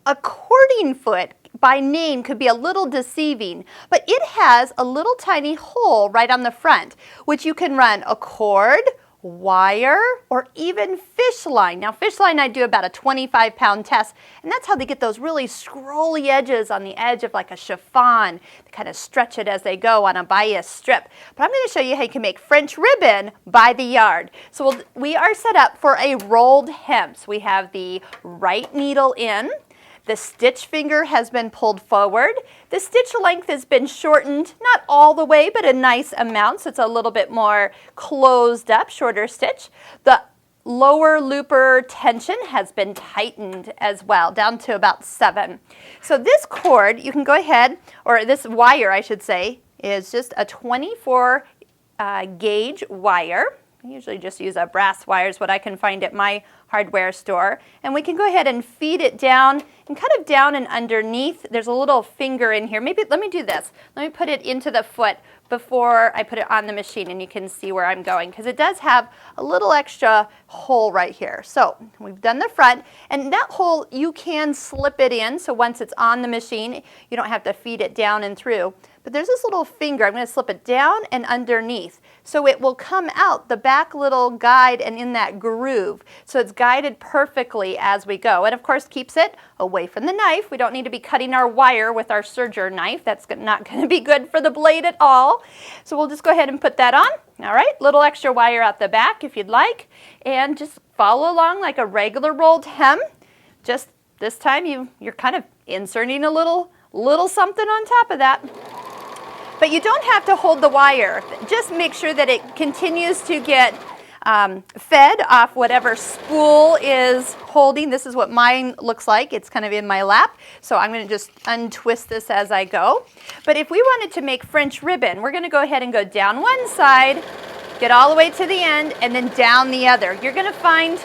A cording foot by name could be a little deceiving, but it has a little tiny hole right on the front, which you can run a cord, wire, or even fish line. Now fish line, I do about a 25-pound test, and that's how they get those really scrolly edges on the edge of like a chiffon. They kind of stretch it as they go on a bias strip. But I'm going to show you how you can make French ribbon by the yard. So we are set up for a rolled hem. So we have the right needle in. The stitch finger has been pulled forward. The stitch length has been shortened, not all the way, but a nice amount, so it's a little bit more closed up, shorter stitch. The lower looper tension has been tightened as well, down to about 7. So this cord, you can go ahead, or this wire, I should say, is just a 24 gauge wire. I usually just use a brass wire is what I can find at my hardware store. And we can go ahead and feed it down and kind of down and underneath. There's a little finger in here. Maybe let me do this. Let me put it into the foot before I put it on the machine, and you can see where I'm going, because it does have a little extra hole right here. So we've done the front, and that hole you can slip it in, so once it's on the machine you don't have to feed it down and through. But there's this little finger. I'm going to slip it down and underneath, so it will come out the back little guide and in that groove. So it's guided perfectly as we go, and of course keeps it away from the knife. We don't need to be cutting our wire with our serger knife. That's not going to be good for the blade at all. So we'll just go ahead and put that on. All right, little extra wire out the back if you'd like, and just follow along like a regular rolled hem. Just this time you're kind of inserting a little something on top of that. But you don't have to hold the wire. Just make sure that it continues to get fed off whatever spool is holding. This is what mine looks like. It's kind of in my lap. So I'm going to just untwist this as I go. But if we wanted to make French ribbon, we're going to go ahead and go down one side, get all the way to the end, and then down the other. You're going to find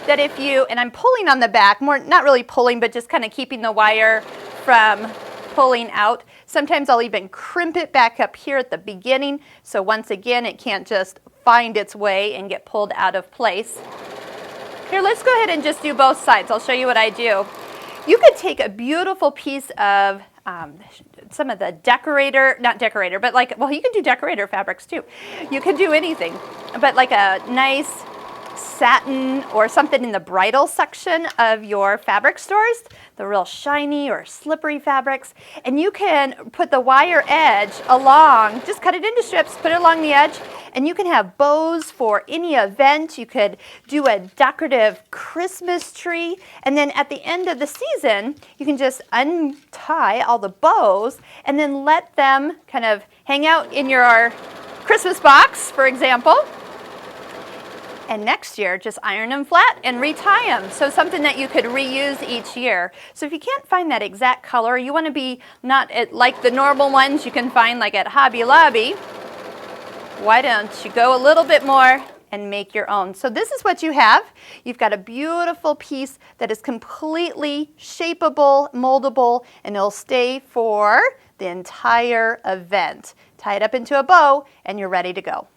that if you, and I'm pulling on the back, more not really pulling, but just kind of keeping the wire from pulling out. Sometimes I'll even crimp it back up here at the beginning, so once again it can't just find its way and get pulled out of place. Here, let's go ahead and just do both sides. I'll show you what I do. You could take a beautiful piece of some of the not decorator, but like, well, you can do decorator fabrics too. You can do anything, but like a nice satin or something in the bridal section of your fabric stores, the real shiny or slippery fabrics, and you can put the wire edge along, just cut it into strips, put it along the edge, and you can have bows for any event. You could do a decorative Christmas tree, and then at the end of the season you can just untie all the bows and then let them kind of hang out in your Christmas box, for example. And next year, just iron them flat and retie them. So something that you could reuse each year. So if you can't find that exact color, you want to be not like the normal ones you can find like at Hobby Lobby. Why don't you go a little bit more and make your own? So this is what you have. You've got a beautiful piece that is completely shapeable, moldable, and it'll stay for the entire event. Tie it up into a bow and you're ready to go.